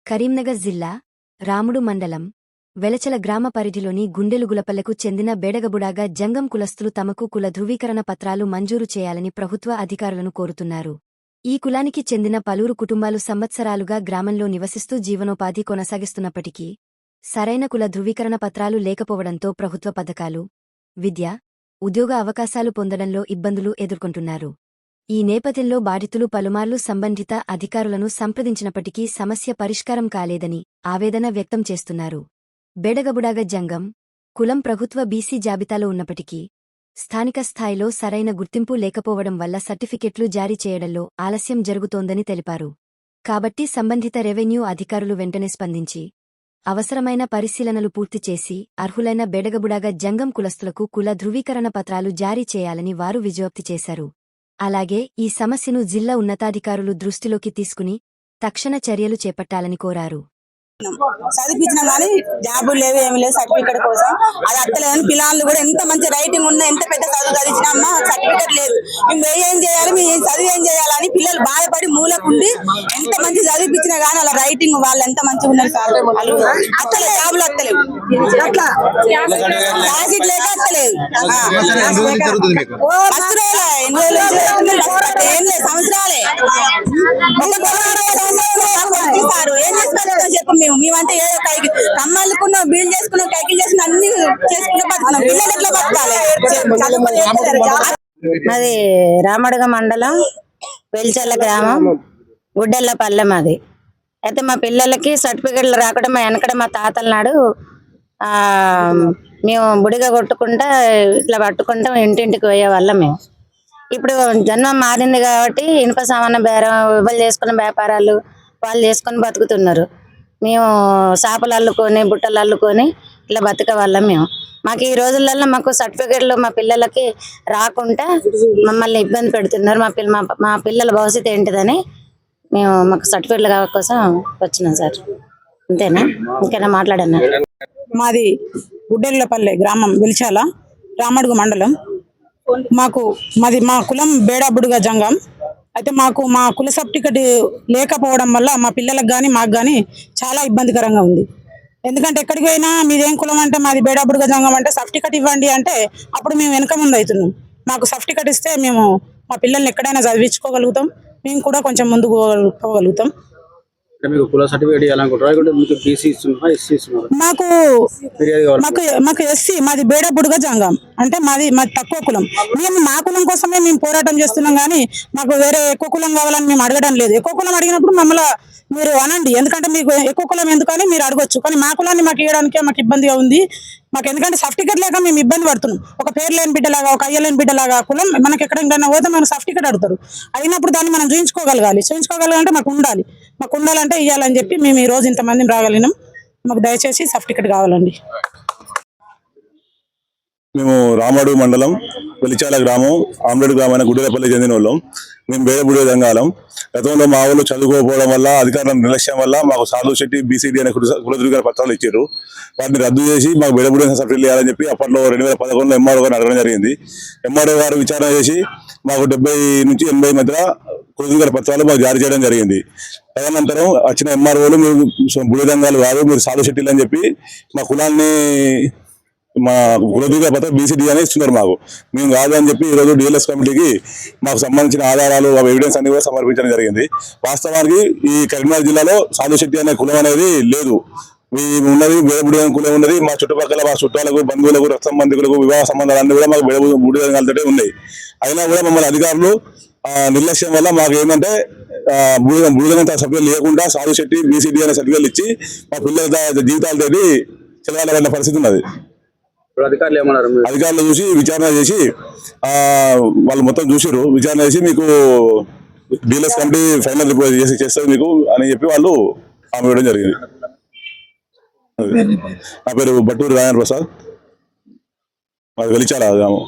కరీంనగర్ జిల్లా రాముడు మండలం వెలచల గ్రామ పరిధిలోని గుండెలుగులపల్లెకు చెందిన బేడగబుడాగా జంగం కులస్తులు తమకు కుల ధృవీకరణ పత్రాలు మంజూరు చేయాలని ప్రభుత్వ అధికారులను కోరుతున్నారు. ఈ కులానికి చెందిన పలువురు కుటుంబాలు సంవత్సరాలుగా గ్రామంలో నివసిస్తూ జీవనోపాధి కొనసాగిస్తున్నప్పటికీ సరైన కుల ధృవీకరణ పత్రాలు లేకపోవడంతో ప్రభుత్వ పథకాలు, విద్య, ఉద్యోగ అవకాశాలు పొందడంలో ఇబ్బందులు ఎదుర్కొంటున్నారు. ఈ నేపథ్యంలో బాధితులు పలుమార్లు సంబంధిత అధికారులను సంప్రదించినప్పటికీ సమస్య పరిష్కారం కాలేదని ఆవేదన వ్యక్తం చేస్తున్నారు. బేడగబుడాగ జంగం కులం ప్రభుత్వ బీసీ జాబితాలో ఉన్నప్పటికీ స్థానిక స్థాయిలో సరైన గుర్తింపు లేకపోవడం వల్ల సర్టిఫికెట్లు జారీ చేయడంలో ఆలస్యం జరుగుతోందని తెలిపారు. కాబట్టి సంబంధిత రెవెన్యూ అధికారులు వెంటనే స్పందించి అవసరమైన పరిశీలనలు పూర్తి చేసి అర్హులైన బేడగబుడాగ జంగం కులస్తులకు కుల ధృవీకరణ పత్రాలు జారీ చేయాలని వారు విజ్ఞప్తి చేశారు. అలాగే ఈ సమస్యను జిల్లా ఉన్నతాధికారులు దృష్టిలోకి తీసుకుని తక్షణ చర్యలు చేపట్టాలని కోరారు. చదివించినా కానీ జాబులు లేవు, ఏమి లేవు. సర్టిఫికెట్ కోసం అది అత్తలేదని పిల్లలు కూడా ఎంత మంచి రైటింగ్ ఉన్నా, ఎంత పెద్ద చదువు చదివించినా అమ్మా సర్టిఫికెట్ లేదు, మేము ఏం చేయాలి, మేము చదువు ఏం చేయాలని పిల్లలు బాధపడి మూలకుండి ఎంత మంచి చదివించినా కానీ వాళ్ళ రైటింగ్ వాళ్ళు ఎంత మంచిగా ఉన్నారు సార్. అత్తలే జాబులు అత్తలేవు, అట్లా క్లాసిక్ లేక అత్తలేదు. సంవత్సరాలే ఏం చేస్తారు చెప్పు. మేమంటే ఏదో కైకి కమ్మలుకున్నాం, బీల్ చేసుకున్నాం, కైకిలు చేసుకున్నాం, అన్ని చేసుకుని బతుకున్నాం. పిల్లలు ఎట్లా బతకాలి? మాది రామడుగ మండలం వెల్చల్ల గ్రామం గుడ్డెల్లపల్లె మాది. అయితే మా పిల్లలకి సర్టిఫికెట్లు రాకుండా మా వెనకడ మా తాతల నాడు మేము బుడిగా కొట్టుకుంటా ఇట్లా పట్టుకుంటా ఇంటింటికి పోయేవాళ్ళం. మేము ఇప్పుడు జన్మం మారింది కాబట్టి ఇనుప సామాన్య బేరం ఇవ్వలు చేసుకున్న వ్యాపారాలు వాళ్ళు చేసుకొని బతుకుతున్నారు. మేము చేపలు అల్లుకొని బుట్టలు అల్లుకొని ఇట్లా బతికే వాళ్ళం. మాకు ఈ రోజులలో మాకు సర్టిఫికెట్లు మా పిల్లలకి రాకుండా మమ్మల్ని ఇబ్బంది పెడుతున్నారు. మా పిల్లల భవిష్యత్తు ఏంటిదని మేము మాకు సర్టిఫికెట్ల కోసం వచ్చినాం సార్. అంతేనా, ఇంకైనా మాట్లాడన్నా? మాది గుడ్డెల్లపల్లె గ్రామం వెల్చాల రామడుగు మండలం. మా కులం బేడబుడుగా జంగం. అయితే మాకు మా కుల సర్టిఫికెట్ లేకపోవడం వల్ల మా పిల్లలకు కానీ మాకు కానీ చాలా ఇబ్బందికరంగా ఉంది. ఎందుకంటే ఎక్కడికి పోయినా మీదేం కులం అంటే మాది బేడబుడుగా జంగం అంటే సర్టిఫికెట్ ఇవ్వండి అంటే అప్పుడు మేము వెనక ముందు అవుతున్నాం. మాకు సర్టిఫికెట్ ఇస్తే మేము మా పిల్లల్ని ఎక్కడైనా చదివించుకోగలుగుతాం, మేము కూడా కొంచెం ముందుకు పోగలుగుతాం. మాకు ఎస్సీ, మాది బేడబుడుగా జంగం అంటే మాది తక్కువ కులం. మేము మా కులం కోసమే మేము పోరాటం చేస్తున్నాం కానీ మాకు వేరే ఎక్కువ కులం కావాలని మేము అడగడం లేదు. ఎక్కువ కులం అడిగినప్పుడు మమ్మల్ని మీరు అనండి, ఎందుకంటే మీకు ఎక్కువ కులం ఎందుకని మీరు అడగొచ్చు. కానీ మా కులాన్ని మాకు ఇవ్వడానికే మాకు ఇబ్బందిగా ఉంది. మాకు ఎందుకంటే సర్టిఫికెట్ లేక మేము ఇబ్బంది పడుతున్నాం. ఒక పేరు లేని బిడ్డలాగా, ఒక అయ్యలేని బిడ్డలాగా కులం మనకి ఎక్కడికైనా పోతే మనకు సర్టిఫికెట్ అడుగుతారు. అయినప్పుడు దాన్ని మనం చూపించుకోగలగాలంటే మాకు ఉండాలంటే ఇవ్వాలని చెప్పి మేము ఈ రోజు ఇంతమంది రాగలిగినాం. మాకు దయచేసి సర్టిఫికెట్ కావాలండి. మేము రామడు మండలం వెలిచాల గ్రామం ఆమ్రేడు గ్రామాన్ని గుడ్డెలపల్లి చెందిన వాళ్ళం. మేము బేడబుడే జంగాలం. గతంలో మా ఊళ్ళు చదువుకోకపోవడం వల్ల, అధికారుల నిర్లక్ష్యం వల్ల మాకు సాధు శెట్టి బీసీడీ అనే కుల ధృవీకరణ పత్రాలు ఇచ్చారు. వాటిని రద్దు చేసి మాకు బేడబుడే సర్టిఫికెట్ ఇవ్వాలని చెప్పి అప్పట్లో 2011లో ఎంఆర్ఓ గారిని అడగడం జరిగింది. ఎంఆర్ఓ గారు విచారణ చేసి మాకు 70 నుంచి 80 మధ్య కుల ధృవీకరణ పత్రాలు మాకు జారీ చేయడం జరిగింది. తదనంతరం వచ్చిన ఎంఆర్ఓలు మీరు బుడిదంగాలు కాదు, మీరు సాధు శెట్టిలు అని చెప్పి మా కులాన్ని మా కుల ధృవీకరణ పత్రం బీసీడీ అని ఇస్తున్నారు. మేము కాదు అని చెప్పి ఈరోజు డిఎల్ఎస్ కమిటీకి మాకు సంబంధించిన ఆధారాలు, ఎవిడెన్స్ అన్ని కూడా సమర్పించడం జరిగింది. వాస్తవానికి ఈ కరీంనగర్ జిల్లాలో సాధు శెట్టి అనే కులం అనేది లేదు. ఉన్నది బేడబుడి కులం ఉన్నది. మా చుట్టుపక్కల మా చుట్టాలకు, బంధువులకు, రక్త సంబంధికులకు, వివాహ సంబంధాలు అన్ని కూడా మాకు బుడి రంగాలతోటే ఉన్నాయి. అయినా కూడా మమ్మల్ని అధికారులు నిర్లక్ష్యం వల్ల మాకు ఏంటంటే బుడిదంగా సర్టిఫికేట్ లేకుండా సాధు శెట్టి బీసీడీ అనే సర్టిఫికేట్ ఇచ్చి మా పిల్లల జీవితాలతో చెలగాలన్న పరిస్థితి ఉన్నది. అధికారులు చూసి విచారణ చేసి వాళ్ళు మొత్తం చూసారు. విచారణ చేసి మీకు డీలర్స్ కమిటీ ఫైనల్ రిపోర్ట్ చేస్తారు మీకు అని చెప్పి వాళ్ళు హామీ ఇవ్వడం జరిగింది. నా పేరు బట్టూరి రాయన్ ప్రసాద్, వెలిచాల గ్రామం.